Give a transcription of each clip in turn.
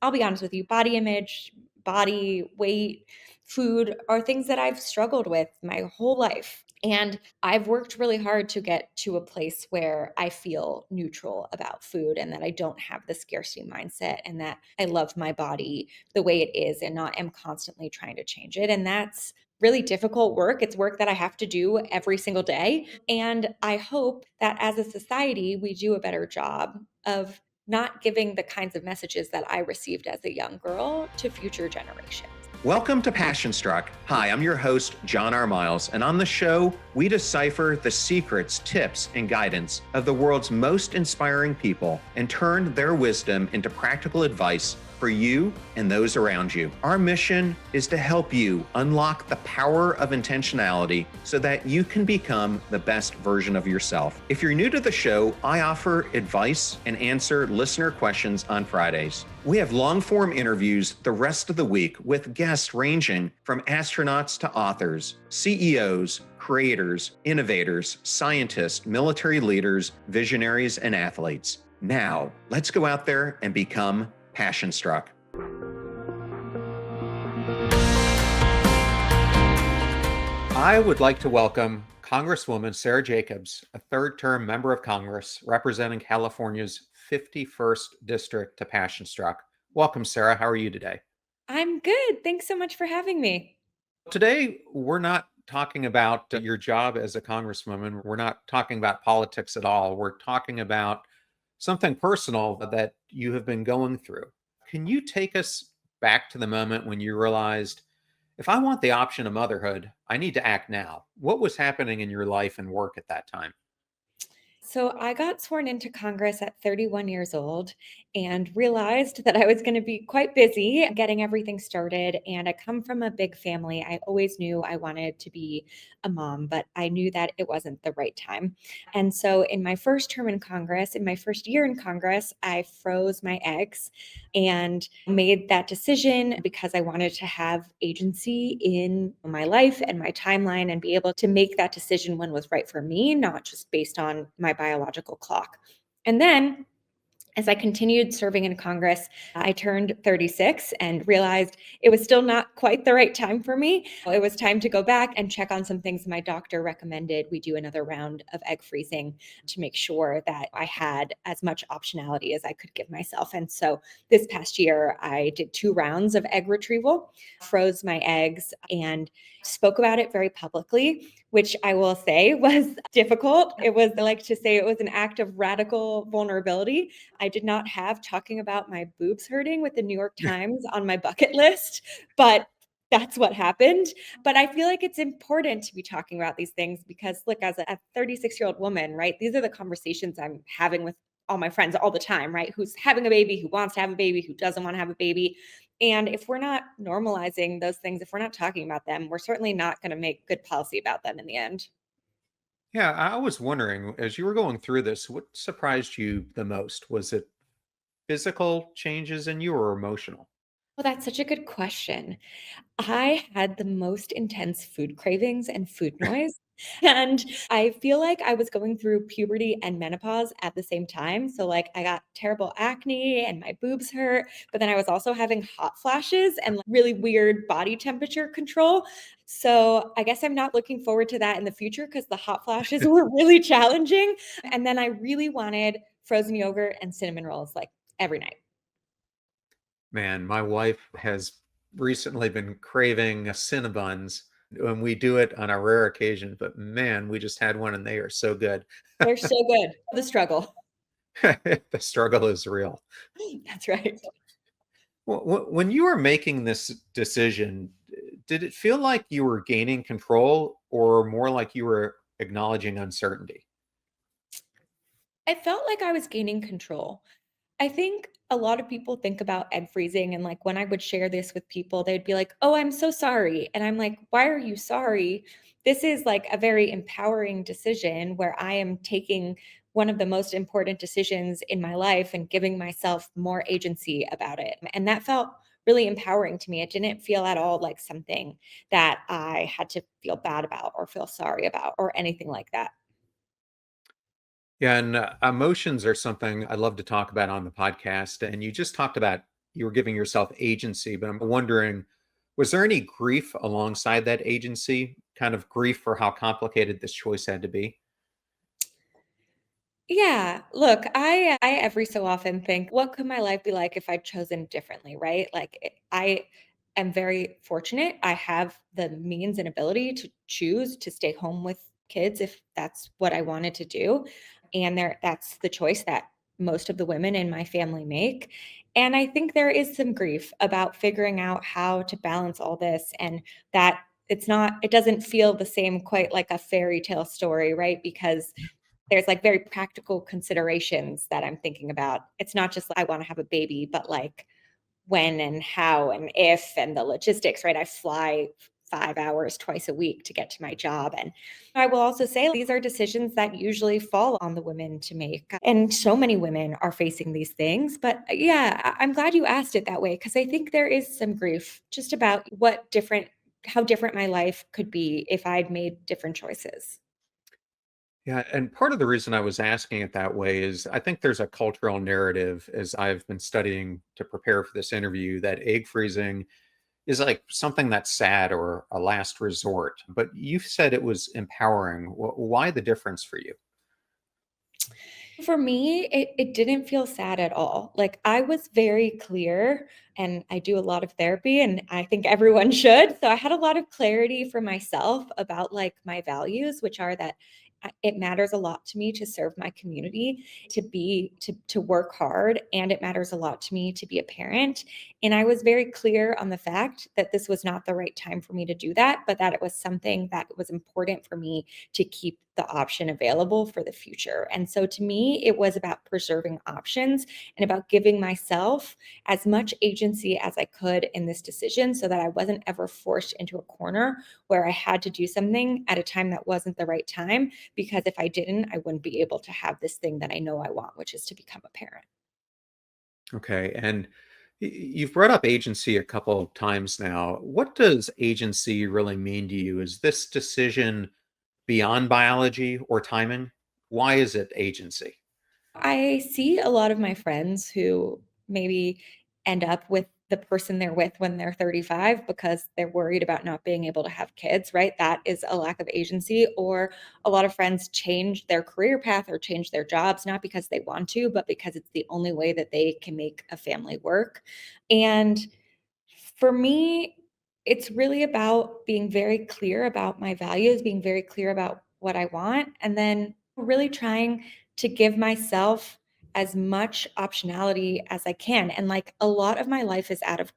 I'll be honest with you, body image, body weight, food are things that I've struggled with my whole life. And I've worked really hard to get to a place where I feel neutral about food and that I don't have the scarcity mindset and that I love my body the way it is and not am constantly trying to change it. And that's really difficult work. It's work that I have to do every single day. And I hope that as a society, we do a better job of not giving the kinds of messages that I received as a young girl to future generations. Welcome to Passion Struck. Hi, I'm your host, John R. Miles, and on the show, we decipher the secrets, tips, and guidance of the world's most inspiring people and turn their wisdom into practical advice for you and those around you. Our mission is to help you unlock the power of intentionality so that you can become the best version of yourself. If you're new to the show, I offer advice and answer listener questions on Fridays. We have long-form interviews the rest of the week with guests ranging from astronauts to authors, CEOs, creators, innovators, scientists, military leaders, visionaries, and athletes. Now, let's go out there and become passion struck. I would like to welcome Congresswoman Sara Jacobs, a third-term member of Congress representing California's 51st District to Passion Struck. Welcome, Sara. How are you today? I'm good. Thanks so much for having me. Today, we're not talking about your job as a congresswoman. We're not talking about politics at all. We're talking about something personal that you have been going through. Can you take us back to the moment when you realized, if I want the option of motherhood, I need to act now? What was happening in your life and work at that time? So I got sworn into Congress at 31 years old and realized that I was going to be quite busy getting everything started. And I come from a big family. I always knew I wanted to be a mom, but I knew that it wasn't the right time. And so in my first term in Congress, in my first year in Congress, I froze my eggs and made that decision because I wanted to have agency in my life and my timeline and be able to make that decision when was right for me, not just based on my biological clock. And then as I continued serving in Congress, I turned 36 and realized it was still not quite the right time for me. It was time to go back and check on some things my doctor recommended. We do another round of egg freezing to make sure that I had as much optionality as I could give myself. And so this past year, I did 2 rounds of egg retrieval, froze my eggs, and spoke about it very publicly, which I will say was difficult. It was, I like to say, it was an act of radical vulnerability. I did not have talking about my boobs hurting with the New York Times on my bucket list, but that's what happened. But I feel like it's important to be talking about these things because, look, as a 36-year-old woman, right, these are the conversations I'm having with all my friends all the time, right? Who's having a baby, who wants to have a baby, who doesn't want to have a baby. And if we're not normalizing those things, if we're not talking about them, we're certainly not going to make good policy about them in the end. Yeah, I was wondering, as you were going through this, what surprised you the most? Was it physical changes in you or emotional? Well, that's such a good question. I had the most intense food cravings and food noise. And I feel like I was going through puberty and menopause at the same time. So, like, I got terrible acne and my boobs hurt, but then I was also having hot flashes and like, really weird body temperature control. So, I guess I'm not looking forward to that in the future because the hot flashes were really challenging. And then I really wanted frozen yogurt and cinnamon rolls like every night. Man, my wife has recently been craving Cinnabons, and we do it on a rare occasion, but man, we just had one and they are so good. They're so good. The struggle. The struggle is real. That's right. When you were making this decision, did it feel like you were gaining control or more like you were acknowledging uncertainty? I felt like I was gaining control. I think a lot of people think about egg freezing, and like when I would share this with people, they'd be like, "Oh, I'm so sorry." And I'm like, "Why are you sorry? This is like a very empowering decision where I am taking one of the most important decisions in my life and giving myself more agency about it." And that felt really empowering to me. It didn't feel at all like something that I had to feel bad about or feel sorry about or anything like that. Yeah, and emotions are something I love to talk about on the podcast. And you just talked about you were giving yourself agency, but I'm wondering, was there any grief alongside that agency? Kind of grief for how complicated this choice had to be? Yeah, look, I every so often think, what could my life be like if I'd chosen differently, right? I am very fortunate. I have the means and ability to choose to stay home with kids if that's what I wanted to do. And that's the choice that most of the women in my family make. And I think there is some grief about figuring out how to balance all this, and that it doesn't feel the same, quite like a fairy tale story, right? Because there's, like, very practical considerations that I'm thinking about. It's not just like, I wanna have a baby, but, like, when and how and if and the logistics, right? I fly 5 hours twice a week to get to my job, and I will also say these are decisions that usually fall on the women to make, and so many women are facing these things, but, yeah, I'm glad you asked it that way because I think there is some grief just about how different my life could be if I'd made different choices. Yeah, and part of the reason I was asking it that way is I think there's a cultural narrative as I've been studying to prepare for this interview that egg freezing is like something that's sad or a last resort. But you said it was empowering. Why the difference for you? For me, it didn't feel sad at all. Like, I was very clear, and I do a lot of therapy, and I think everyone should. So I had a lot of clarity for myself about, like, my values, which are that it matters a lot to me to serve my community, to work hard, and it matters a lot to me to be a parent. And I was very clear on the fact that this was not the right time for me to do that, but that it was something that was important for me to keep the option available for the future. And so to me, it was about preserving options and about giving myself as much agency as I could in this decision so that I wasn't ever forced into a corner where I had to do something at a time that wasn't the right time. Because if I didn't, I wouldn't be able to have this thing that I know I want, which is to become a parent. Okay. And you've brought up agency a couple of times now. What does agency really mean to you? Is this decision beyond biology or timing? Why is it agency? I see a lot of my friends who maybe end up with the person they're with when they're 35 because they're worried about not being able to have kids, right? That is a lack of agency. Or a lot of friends change their career path or change their jobs, not because they want to, but because it's the only way that they can make a family work. And for me, it's really about being very clear about my values, being very clear about what I want, and then really trying to give myself as much optionality as I can. And like, a lot of my life is out of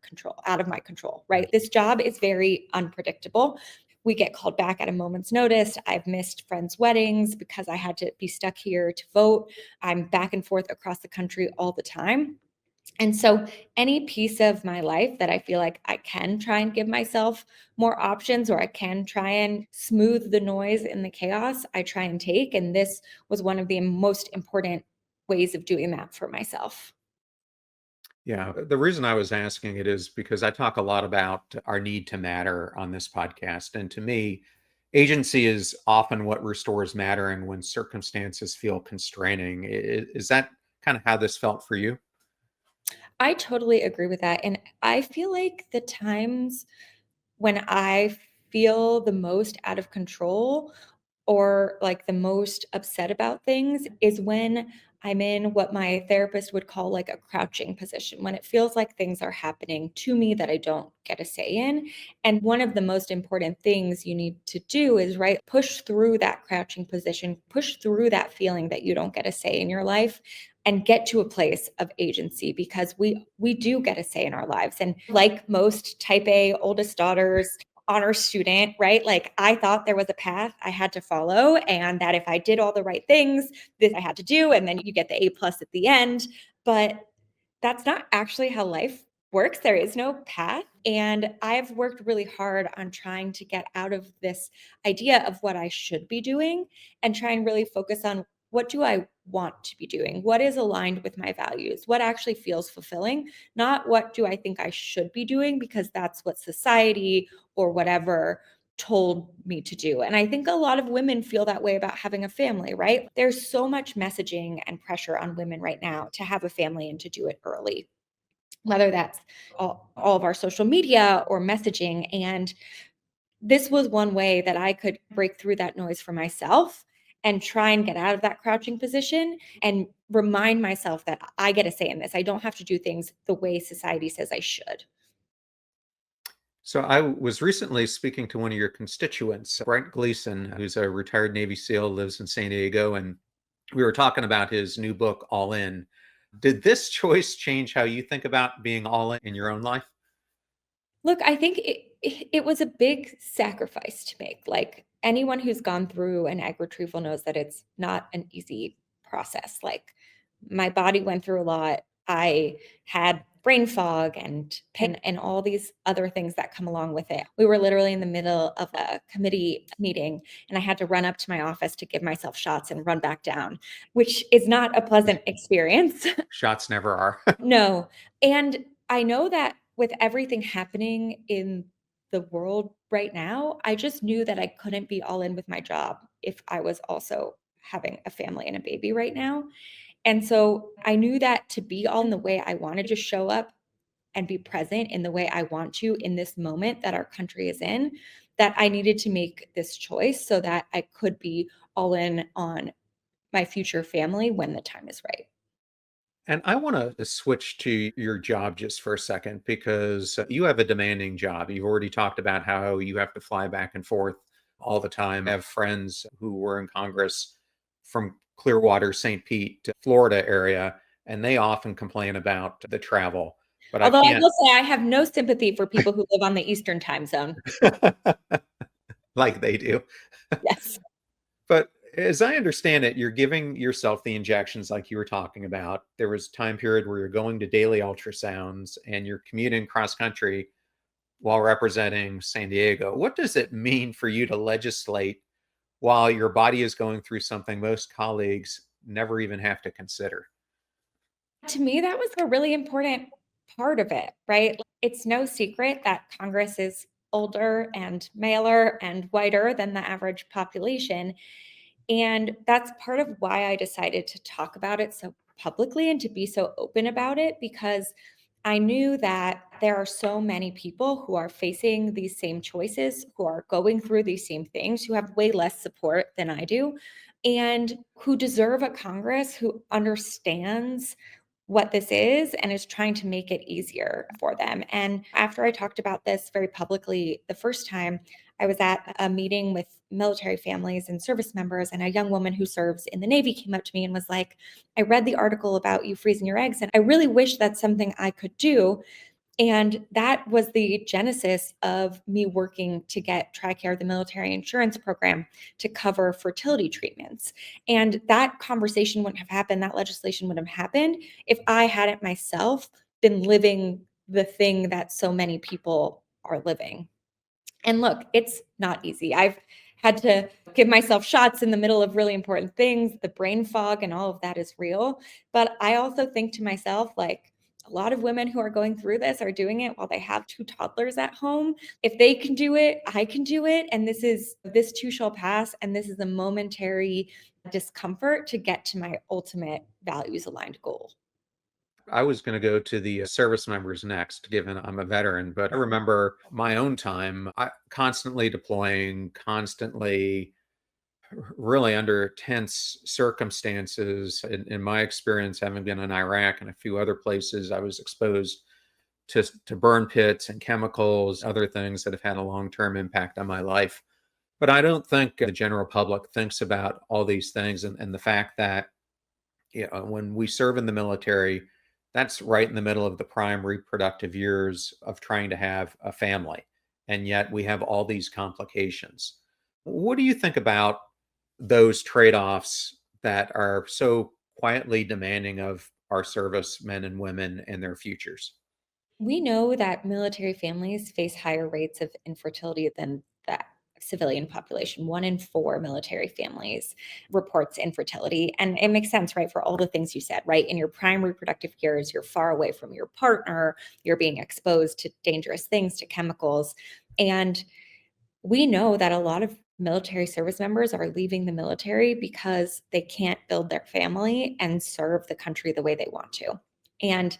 my control, right? This job is very unpredictable. We get called back at a moment's notice. I've missed friends' weddings because I had to be stuck here to vote. I'm back and forth across the country all the time. And so any piece of my life that I feel like I can try and give myself more options, or I can try and smooth the noise in the chaos, I try and take. And this was one of the most important ways of doing that for myself. Yeah, the reason I was asking it is because I talk a lot about our need to matter on this podcast. And to me, agency is often what restores mattering when circumstances feel constraining. Is that kind of how this felt for you? I totally agree with that. And I feel like the times when I feel the most out of control or like the most upset about things is when I'm in what my therapist would call like a crouching position, when it feels like things are happening to me that I don't get a say in. And one of the most important things you need to do is, right, push through that crouching position, push through that feeling that you don't get a say in your life, and get to a place of agency, because we do get a say in our lives. And like most type A oldest daughters, honor student, right? Like, I thought there was a path I had to follow, and that if I did all the right things, this I had to do, and then you get the A plus at the end. But that's not actually how life works. There is no path. And I've worked really hard on trying to get out of this idea of what I should be doing and try and really focus on, what do I want to be doing? What is aligned with my values? What actually feels fulfilling? Not what do I think I should be doing because that's what society or whatever told me to do. And I think a lot of women feel that way about having a family, right? There's so much messaging and pressure on women right now to have a family and to do it early. whether that's all of our social media or messaging. And this was one way that I could break through that noise for myself and try and get out of that crouching position and remind myself that I get a say in this. I don't have to do things the way society says I should. So I was recently speaking to one of your constituents, Brent Gleason, who's a retired Navy SEAL, lives in San Diego, and we were talking about his new book, All In. Did this choice change how you think about being all in your own life? Look, I think it was a big sacrifice to make. Like, anyone who's gone through an egg retrieval knows that it's not an easy process. Like, my body went through a lot. I had brain fog and pain and all these other things that come along with it. We were literally in the middle of a committee meeting, and I had to run up to my office to give myself shots and run back down, which is not a pleasant experience. Shots never are. No. And I know that with everything happening in the world right now, I just knew that I couldn't be all in with my job if I was also having a family and a baby right now. And so I knew that to be all in the way I wanted to show up and be present in the way I want to in this moment that our country is in, that I needed to make this choice so that I could be all in on my future family when the time is right. And I want to switch to your job just for a second because you have a demanding job. You've already talked about how you have to fly back and forth all the time. I have friends who were in Congress from Clearwater, St. Pete, to Florida area, and they often complain about the travel. But I Although I can't, will say I have no sympathy for people who live on the Eastern time zone. like they do. Yes. But as I understand it, you're giving yourself the injections like you were talking about. There was a time period where you're going to daily ultrasounds and you're commuting cross country while representing San Diego. What does it mean for you to legislate while your body is going through something most colleagues never even have to consider? To me, that was a really important part of it, right? It's no secret that Congress is older and maler and whiter than the average population. And that's part of why I decided to talk about it so publicly and to be so open about it, because I knew that there are so many people who are facing these same choices, who are going through these same things, who have way less support than I do, and who deserve a Congress who understands what this is and is trying to make it easier for them. And after I talked about this very publicly the first time, I was at a meeting with military families and service members, and a young woman who serves in the Navy came up to me and was like, I read the article about you freezing your eggs, and I really wish that's something I could do. And that was the genesis of me working to get TRICARE, the military insurance program, to cover fertility treatments. And that conversation wouldn't have happened, that legislation wouldn't have happened if I hadn't myself been living the thing that so many people are living. And look, it's not easy. I've had to give myself shots in the middle of really important things. The brain fog and all of that is real. But I also think to myself, like, a lot of women who are going through this are doing it while they have two toddlers at home. If they can do it, I can do it. And this too shall pass. And this is a momentary discomfort to get to my ultimate values aligned goal. I was going to go to the service members next, given I'm a veteran, but I remember my own time, constantly deploying, constantly really under tense circumstances. In my experience, having been in Iraq and a few other places, I was exposed to burn pits and chemicals, other things that have had a long term impact on my life. But I don't think the general public thinks about all these things and the fact that when we serve in the military, that's right in the middle of the prime reproductive years of trying to have a family. And yet we have all these complications. What do you think about those trade offs that are so quietly demanding of our service men and women and their futures? We know that military families face higher rates of infertility than the civilian population. One in four military families reports infertility. And it makes sense, right? For all the things you said, right? In your prime reproductive years, you're far away from your partner, you're being exposed to dangerous things, to chemicals. And we know that a lot of military service members are leaving the military because they can't build their family and serve the country the way they want to. And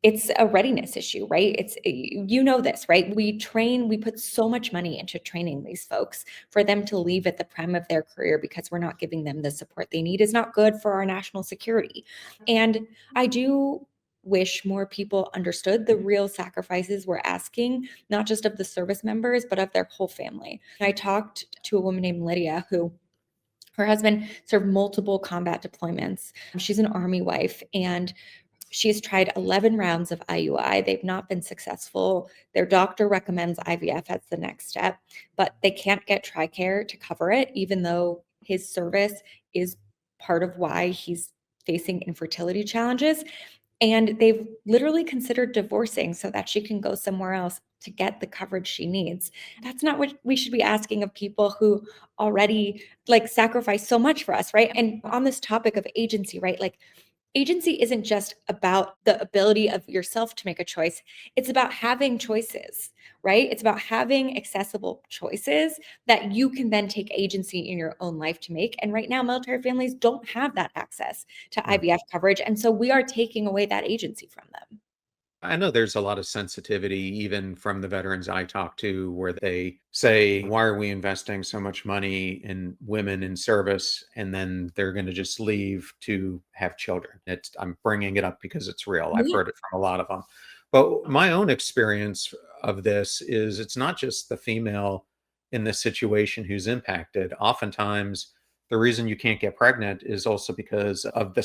it's a readiness issue, right? You know this, right? We put so much money into training these folks. For them to leave at the prime of their career because we're not giving them the support they need is not good for our national security. And I do wish more people understood the real sacrifices we're asking, not just of the service members, but of their whole family. I talked to a woman named Lydia who her husband served multiple combat deployments. She's an Army wife, and she's tried 11 rounds of IUI. They've not been successful. Their doctor recommends IVF as the next step, but they can't get TRICARE to cover it, even though his service is part of why he's facing infertility challenges. And they've literally considered divorcing so that she can go somewhere else to get the coverage she needs. That's not what we should be asking of people who already like sacrifice so much for us, right? And on this topic of agency, right? Like agency isn't just about the ability of yourself to make a choice. It's about having choices, right? It's about having accessible choices that you can then take agency in your own life to make. And right now, military families don't have that access to Yeah. IVF coverage. And so we are taking away that agency from them. I know there's a lot of sensitivity, even from the veterans I talk to, where they say, why are we investing so much money in women in service? And then they're going to just leave to have children. I'm bringing it up because it's real. I've Yeah. heard it from a lot of them. But my own experience of this is it's not just the female in this situation who's impacted. Oftentimes, the reason you can't get pregnant is also because of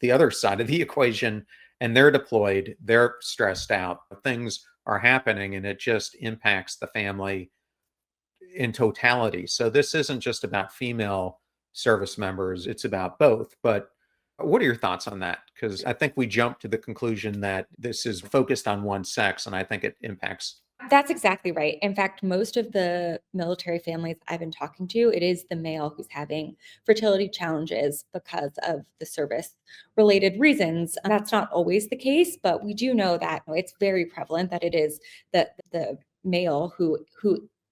the other side of the equation, and they're deployed, they're stressed out, things are happening, and it just impacts the family in totality. So this isn't just about female service members, it's about both. But what are your thoughts on that? Because I think we jump to the conclusion that this is focused on one sex, and I think it impacts. That's exactly right. In fact, most of the military families I've been talking to, it is the male who's having fertility challenges because of the service related reasons. And that's not always the case, but we do know that it's very prevalent that it is the male who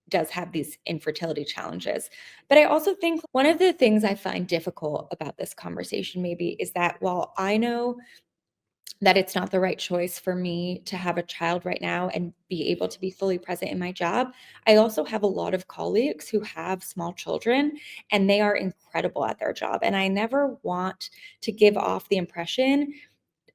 does have these infertility challenges. But I also think one of the things I find difficult about this conversation maybe is that while I know that it's not the right choice for me to have a child right now and be able to be fully present in my job. I also have a lot of colleagues who have small children and they are incredible at their job. And I never want to give off the impression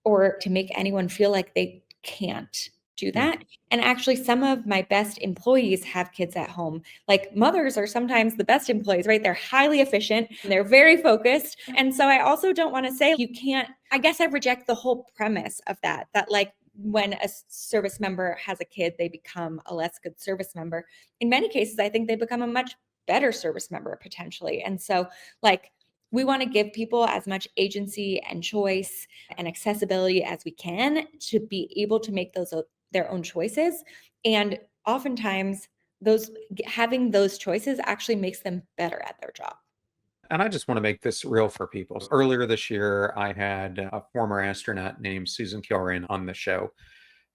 or to make anyone feel like they can't do Yeah. that. And actually, some of my best employees have kids at home. Like mothers are sometimes the best employees, right? They're highly efficient, they're very focused. And so I also don't want to say you can't, I guess I reject the whole premise of that like when a service member has a kid, they become a less good service member. In many cases, I think they become a much better service member potentially. And so, like, we want to give people as much agency and choice and accessibility as we can to be able to make those their own choices. And oftentimes those having those choices actually makes them better at their job. And I just want to make this real for people. Earlier this year, I had a former astronaut named Susan Kilrain on the show.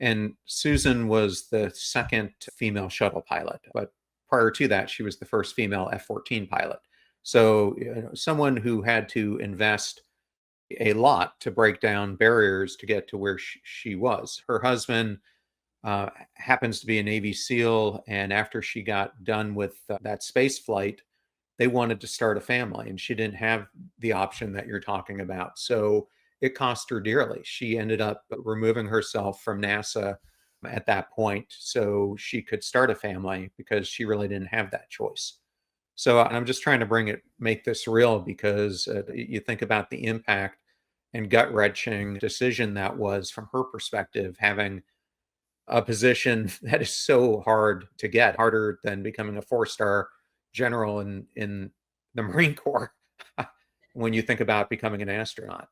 And Susan was the second female shuttle pilot. But prior to that, she was the first female F-14 pilot. So, someone who had to invest a lot to break down barriers to get to where she was. Her husband happens to be a Navy SEAL. And after she got done with that space flight, they wanted to start a family, and she didn't have the option that you're talking about. So it cost her dearly. She ended up removing herself from NASA at that point so she could start a family because she really didn't have that choice. So I'm just trying to make this real because you think about the impact and gut wrenching decision that was from her perspective, having a position that is so hard to get, harder than becoming a four-star general in the Marine Corps when you think about becoming an astronaut.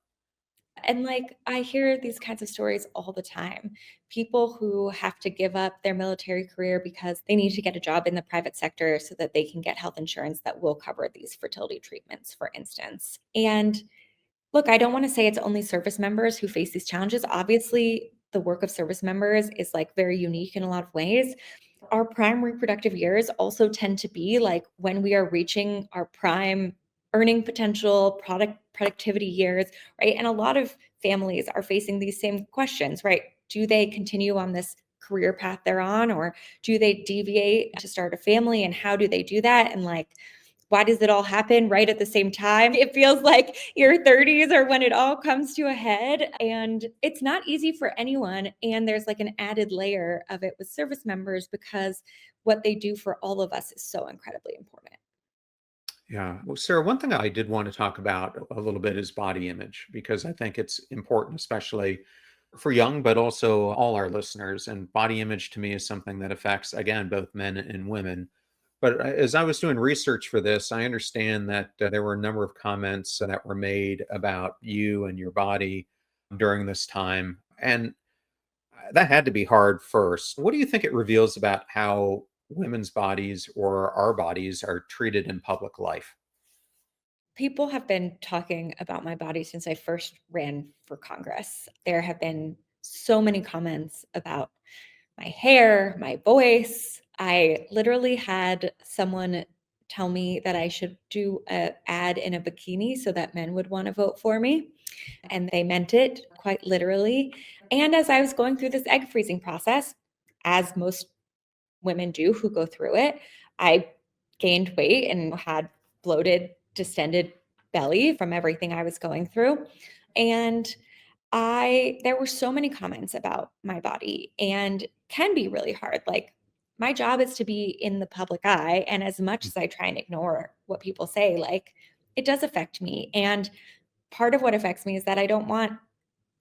And like I hear these kinds of stories all the time. People who have to give up their military career because they need to get a job in the private sector so that they can get health insurance that will cover these fertility treatments, for instance. And look, I don't want to say it's only service members who face these challenges. Obviously, the work of service members is like very unique in a lot of ways. Our prime reproductive years also tend to be like when we are reaching our prime earning potential, productivity years, right? And a lot of families are facing these same questions, right? do they continue on this career path they're on, or do they deviate to start a family, and how do they do that? And like, why does it all happen right at the same time? It feels like your 30s are when it all comes to a head, and it's not easy for anyone. And there's like an added layer of it with service members because what they do for all of us is so incredibly important. Yeah. Well, Sarah, one thing I did want to talk about a little bit is body image, because I think it's important, especially for young, but also all our listeners. And body image to me is something that affects, again, both men and women. But as I was doing research for this, I understand that there were a number of comments that were made about you and your body during this time. And that had to be hard first. What do you think it reveals about how women's bodies or our bodies are treated in public life? People have been talking about my body since I first ran for Congress. There have been so many comments about my hair, my voice. I literally had someone tell me that I should do an ad in a bikini so that men would want to vote for me. And they meant it quite literally. And as I was going through this egg freezing process, as most women do who go through it, I gained weight and had bloated, distended belly from everything I was going through. And there were so many comments about my body, and can be really hard. Like, my job is to be in the public eye. And as much as I try and ignore what people say, like, it does affect me. And part of what affects me is that I don't want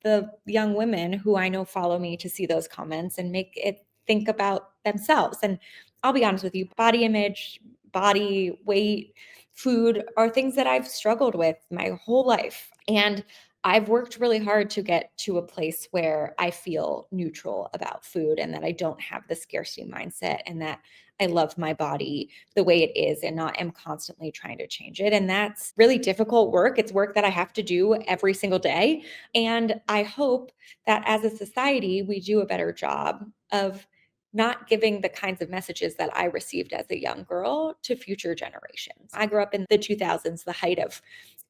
the young women who I know follow me to see those comments and make it think about themselves. And I'll be honest with you, body image, body weight, food are things that I've struggled with my whole life. And I've worked really hard to get to a place where I feel neutral about food, and that I don't have the scarcity mindset, and that I love my body the way it is and not am constantly trying to change it. And that's really difficult work. It's work that I have to do every single day. And I hope that as a society, we do a better job of not giving the kinds of messages that I received as a young girl to future generations. I grew up in the 2000s, the height of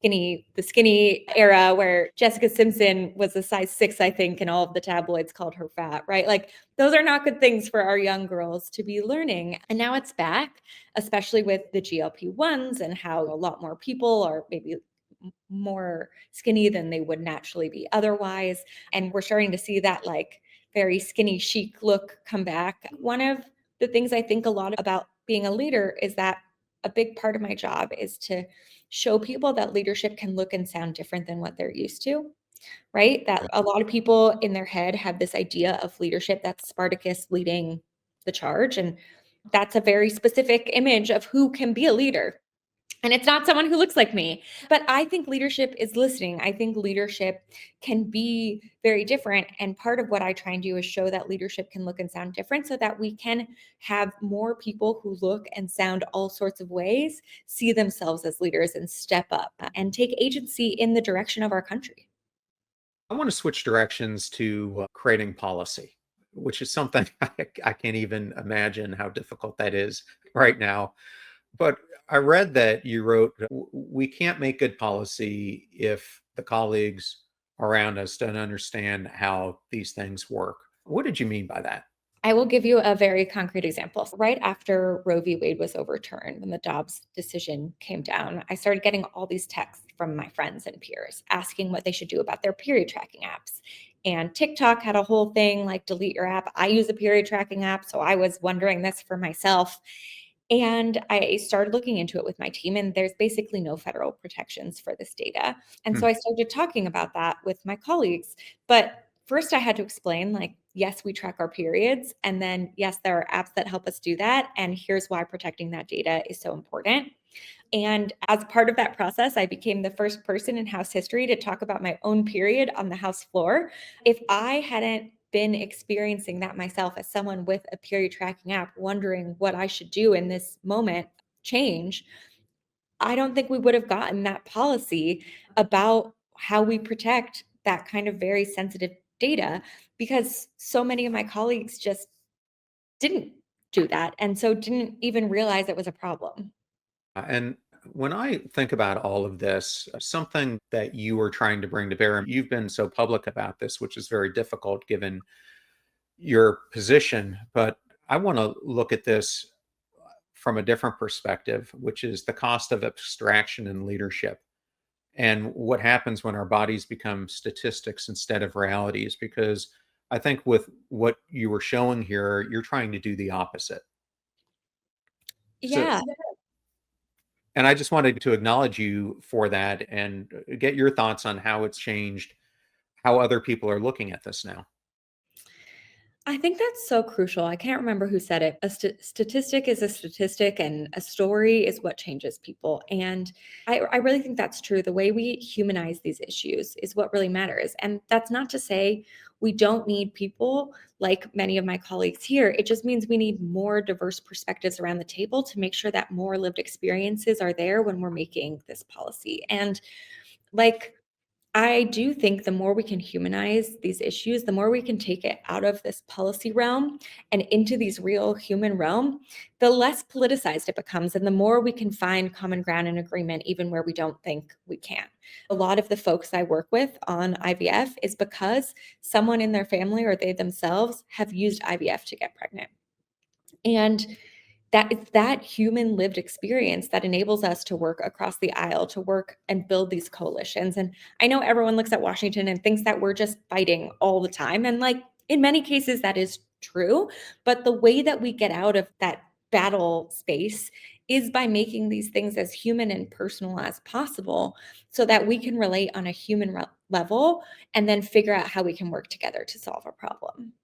the skinny era, where Jessica Simpson was a size 6, I think, and all of the tabloids called her fat, right? Like, those are not good things for our young girls to be learning. And now it's back, especially with the GLP-1s and how a lot more people are maybe more skinny than they would naturally be otherwise. And we're starting to see that like very skinny chic look come back. One of the things I think a lot about being a leader is that a big part of my job is to show people that leadership can look and sound different than what they're used to, right? That a lot of people in their head have this idea of leadership that's Spartacus leading the charge. And that's a very specific image of who can be a leader. And it's not someone who looks like me. But I think leadership is listening. I think leadership can be very different. And part of what I try and do is show that leadership can look and sound different so that we can have more people who look and sound all sorts of ways, see themselves as leaders and step up and take agency in the direction of our country. I want to switch directions to creating policy, which is something I can't even imagine how difficult that is right now. But I read that you wrote, We can't make good policy if the colleagues around us don't understand how these things work." What did you mean by that? I will give you a very concrete example. Right after Roe v. Wade was overturned, when the Dobbs decision came down, I started getting all these texts from my friends and peers asking what they should do about their period tracking apps. And TikTok had a whole thing like delete your app. I use a period tracking app, so I was wondering this for myself. And I started looking into it with my team, and there's basically no federal protections for this data. And Hmm. so I started talking about that with my colleagues. But first, I had to explain, like, yes, we track our periods. And then, yes, there are apps that help us do that. And here's why protecting that data is so important. And as part of that process, I became the first person in House history to talk about my own period on the House floor. If I hadn't been experiencing that myself as someone with a period tracking app, wondering what I should do in this moment change, I don't think we would have gotten that policy about how we protect that kind of very sensitive data, because so many of my colleagues just didn't do that. And so didn't even realize it was a problem. And when I think about all of this, something that you are trying to bring to bear, and you've been so public about this, which is very difficult given your position, but I want to look at this from a different perspective, which is the cost of abstraction in leadership and what happens when our bodies become statistics instead of realities. Because I think with what you were showing here, you're trying to do the opposite. So, Yeah. and I just wanted to acknowledge you for that and get your thoughts on how it's changed, how other people are looking at this now. I think that's so crucial. I can't remember who said it. A statistic is a statistic, and a story is what changes people. And I really think that's true. The way we humanize these issues is what really matters. And that's not to say we don't need people like many of my colleagues here. It just means we need more diverse perspectives around the table to make sure that more lived experiences are there when we're making this policy. And like, I do think the more we can humanize these issues, the more we can take it out of this policy realm and into these real human realm, the less politicized it becomes and the more we can find common ground and agreement even where we don't think we can. A lot of the folks I work with on IVF is because someone in their family or they themselves have used IVF to get pregnant. And that it's that human lived experience that enables us to work across the aisle, to work and build these coalitions. And I know everyone looks at Washington and thinks that we're just fighting all the time. And like in many cases, that is true. But the way that we get out of that battle space is by making these things as human and personal as possible so that we can relate on a human level and then figure out how we can work together to solve a problem.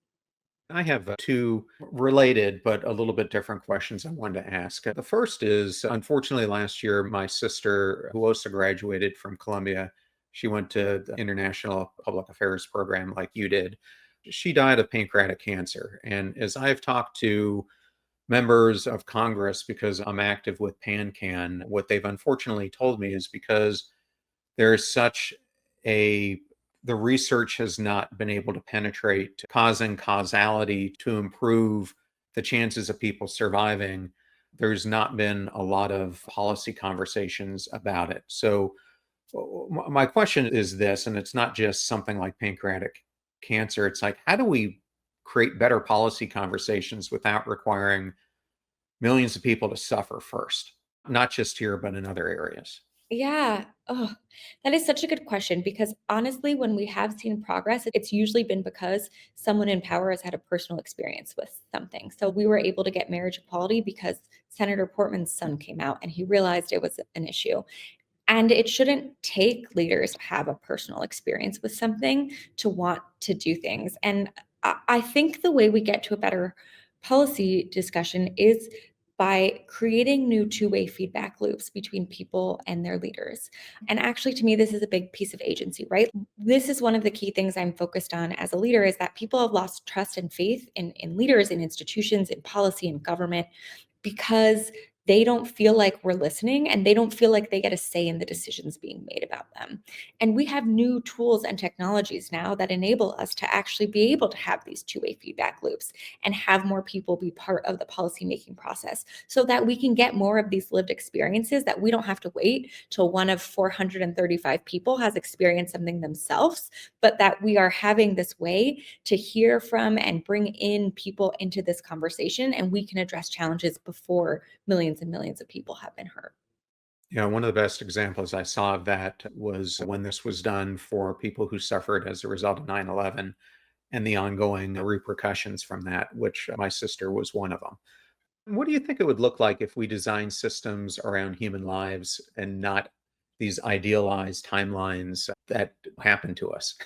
I have two related but a little bit different questions I wanted to ask. The first is, unfortunately, last year, my sister, who also graduated from Columbia, she went to the International Public Affairs program like you did. She died of pancreatic cancer. And as I've talked to members of Congress, because I'm active with PanCan, what they've unfortunately told me is because there's such a the research has not been able to penetrate cause and causality to improve the chances of people surviving. There's not been a lot of policy conversations about it. So, my question is this, and it's not just something like pancreatic cancer. It's like, how do we create better policy conversations without requiring millions of people to suffer first? Not just here, but in other areas. Yeah. Oh, that is such a good question because honestly, when we have seen progress, it's usually been because someone in power has had a personal experience with something. So we were able to get marriage equality because Senator Portman's son came out and he realized it was an issue. And it shouldn't take leaders to have a personal experience with something to want to do things. And I think the way we get to a better policy discussion is by creating new two-way feedback loops between people and their leaders. And actually, to me, this is a big piece of agency, right? This is one of the key things I'm focused on as a leader is that people have lost trust and faith in leaders, in institutions, in policy, in government because they don't feel like we're listening and they don't feel like they get a say in the decisions being made about them. And we have new tools and technologies now that enable us to actually be able to have these two-way feedback loops and have more people be part of the policymaking process so that we can get more of these lived experiences that we don't have to wait till one of 435 people has experienced something themselves, but that we are having this way to hear from and bring in people into this conversation and we can address challenges before millions and millions of people have been hurt. Yeah, one of the best examples I saw of that was when this was done for people who suffered as a result of 9/11 and the ongoing repercussions from that, which my sister was one of them. What do you think it would look like if we designed systems around human lives and not these idealized timelines that happen to us?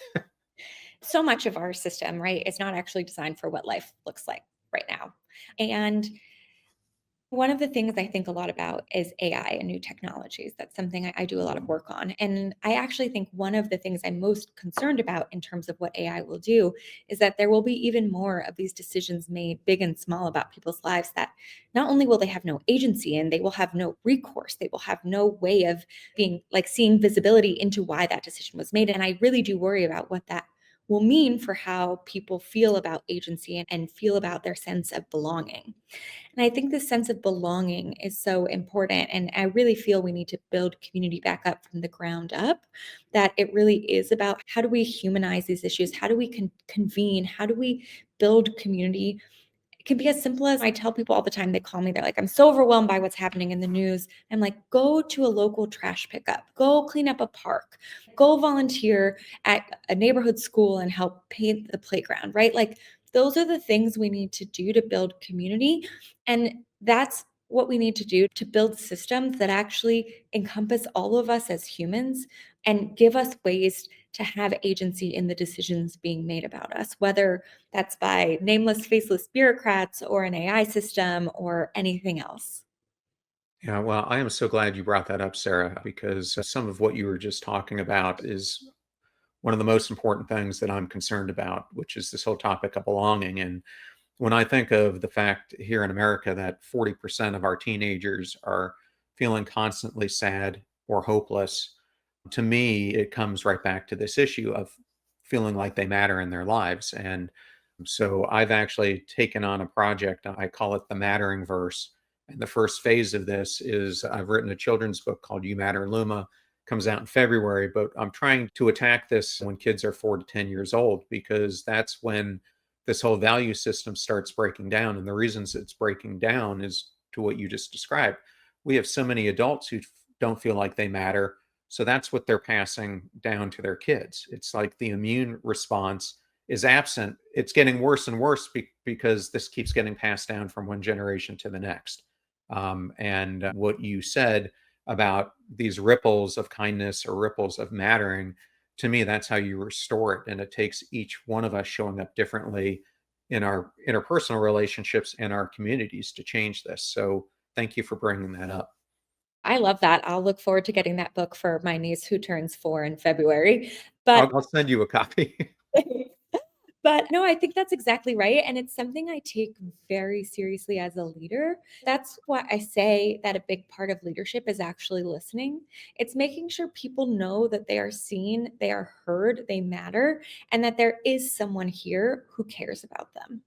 So much of our system, right, is not actually designed for what life looks like right now. And one of the things I think a lot about is AI and new technologies. That's something I do a lot of work on. And I actually think one of the things I'm most concerned about in terms of what AI will do is that there will be even more of these decisions made, big and small, about people's lives that not only will they have no agency in, they will have no recourse. They will have no way of being like seeing visibility into why that decision was made. And I really do worry about what that will mean for how people feel about agency and feel about their sense of belonging. And I think this sense of belonging is so important. And I really feel we need to build community back up from the ground up, that it really is about how do we humanize these issues? How do we convene? How do we build community. It can be as simple as I tell people all the time, they call me, they're like, I'm so overwhelmed by what's happening in the news. I'm like, go to a local trash pickup, go clean up a park, go volunteer at a neighborhood school and help paint the playground, right? Like, those are the things we need to do to build community. And that's what we need to do to build systems that actually encompass all of us as humans and give us ways to have agency in the decisions being made about us, whether that's by nameless, faceless bureaucrats or an AI system or anything else. Yeah, well, I am so glad you brought that up, Sarah, because some of what you were just talking about is one of the most important things that I'm concerned about, which is this whole topic of belonging. And when I think of the fact here in America that 40% of our teenagers are feeling constantly sad or hopeless, to me, it comes right back to this issue of feeling like they matter in their lives. And so I've actually taken on a project. I call it the Mattering Verse. And the first phase of this is I've written a children's book called You Matter Luma, comes out in February, but I'm trying to attack this when kids are 4 to 10 years old, because that's when this whole value system starts breaking down. And the reasons it's breaking down is to what you just described. We have so many adults who don't feel like they matter. So that's what they're passing down to their kids. It's like the immune response is absent. It's getting worse and worse because this keeps getting passed down from one generation to the next. And what you said about these ripples of kindness or ripples of mattering, to me, that's how you restore it. And it takes each one of us showing up differently in our interpersonal relationships and our communities to change this. So thank you for bringing that up. I love that. I'll look forward to getting that book for my niece who turns 4 in February. But I'll send you a copy. But no, I think that's exactly right. And it's something I take very seriously as a leader. That's why I say that a big part of leadership is actually listening. It's making sure people know that they are seen, they are heard, they matter, and that there is someone here who cares about them.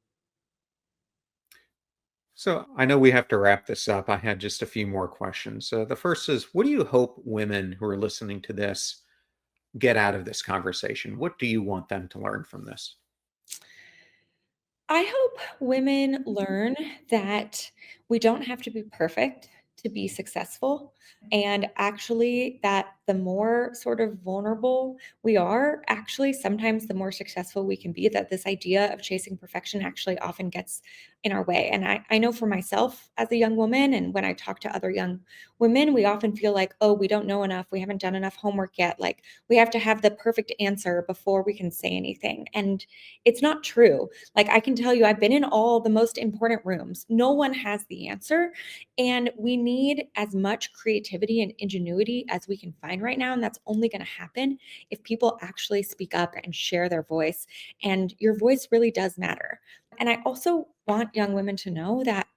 So I know we have to wrap this up. I had just a few more questions. The first is, what do you hope women who are listening to this get out of this conversation? What do you want them to learn from this? I hope women learn that we don't have to be perfect to be successful. And actually, that the more sort of vulnerable we are, actually, sometimes the more successful we can be. That this idea of chasing perfection actually often gets in our way. And I know for myself as a young woman, and when I talk to other young women, we often feel like, oh, we don't know enough. We haven't done enough homework yet. Like, we have to have the perfect answer before we can say anything. And it's not true. Like, I can tell you, I've been in all the most important rooms. No one has the answer. And we need as much creativity and ingenuity as we can find right now. And that's only going to happen if people actually speak up and share their voice. And your voice really does matter. And I also want young women to know that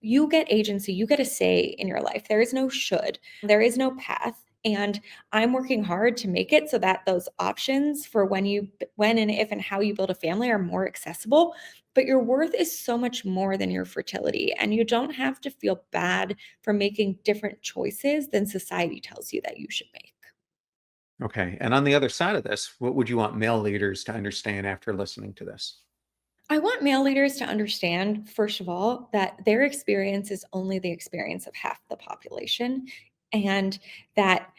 you get agency, you get a say in your life. There is no should, there is no path. And I'm working hard to make it so that those options for when and if and how you build a family are more accessible. But your worth is so much more than your fertility. And you don't have to feel bad for making different choices than society tells you that you should make. Okay. And on the other side of this, what would you want male leaders to understand after listening to this? I want male leaders to understand, first of all, that their experience is only the experience of half the population, and that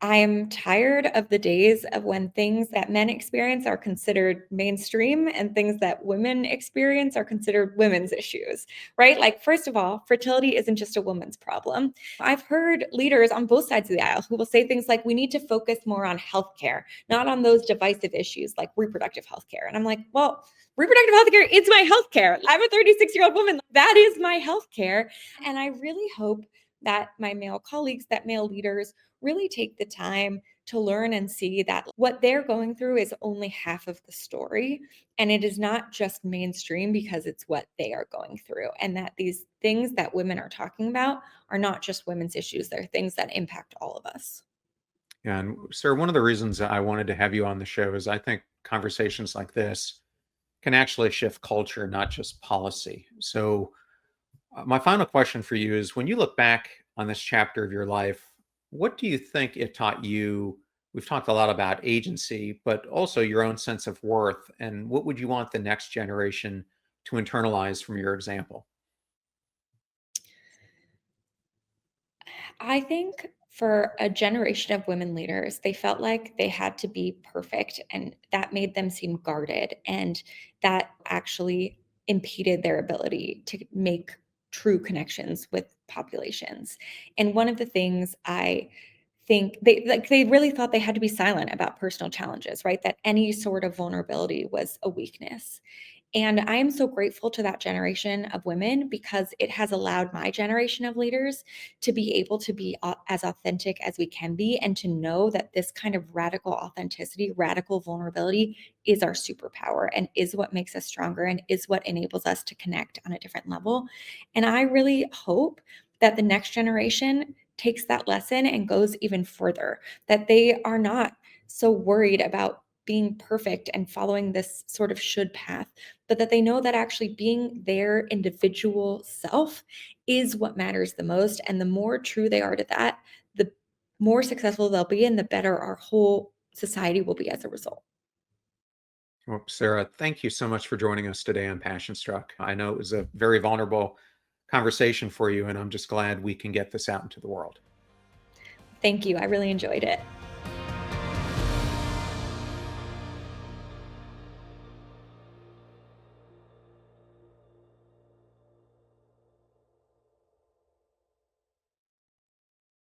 I'm tired of the days of when things that men experience are considered mainstream and things that women experience are considered women's issues, right? Like, first of all, fertility isn't just a woman's problem. I've heard leaders on both sides of the aisle who will say things like, we need to focus more on healthcare, not on those divisive issues like reproductive healthcare. And I'm like, well, reproductive healthcare is my healthcare. I'm a 36-year-old woman. That is my healthcare. And I really hope that my male colleagues, that male leaders really take the time to learn and see that what they're going through is only half of the story. And it is not just mainstream because it's what they are going through. And that these things that women are talking about are not just women's issues, they're things that impact all of us. And sir, one of the reasons I wanted to have you on the show is I think conversations like this can actually shift culture, not just policy. So, my final question for you is, when you look back on this chapter of your life, what do you think it taught you We've talked a lot about agency, but also your own sense of worth. And what would you want the next generation to internalize from your example? I think for a generation of women leaders, they felt like they had to be perfect, and that made them seem guarded. And that actually impeded their ability to make true connections with populations. And one of the things I think they really thought they had to be silent about personal challenges, right? That any sort of vulnerability was a weakness. And I am so grateful to that generation of women because it has allowed my generation of leaders to be able to be as authentic as we can be and to know that this kind of radical authenticity, radical vulnerability is our superpower and is what makes us stronger and is what enables us to connect on a different level. And I really hope that the next generation takes that lesson and goes even further, that they are not so worried about being perfect and following this sort of should path, but that they know that actually being their individual self is what matters the most. And the more true they are to that, the more successful they'll be and the better our whole society will be as a result. Well, Sarah, thank you so much for joining us today on Passion Struck. I know it was a very vulnerable conversation for you, and I'm just glad we can get this out into the world. Thank you. I really enjoyed it.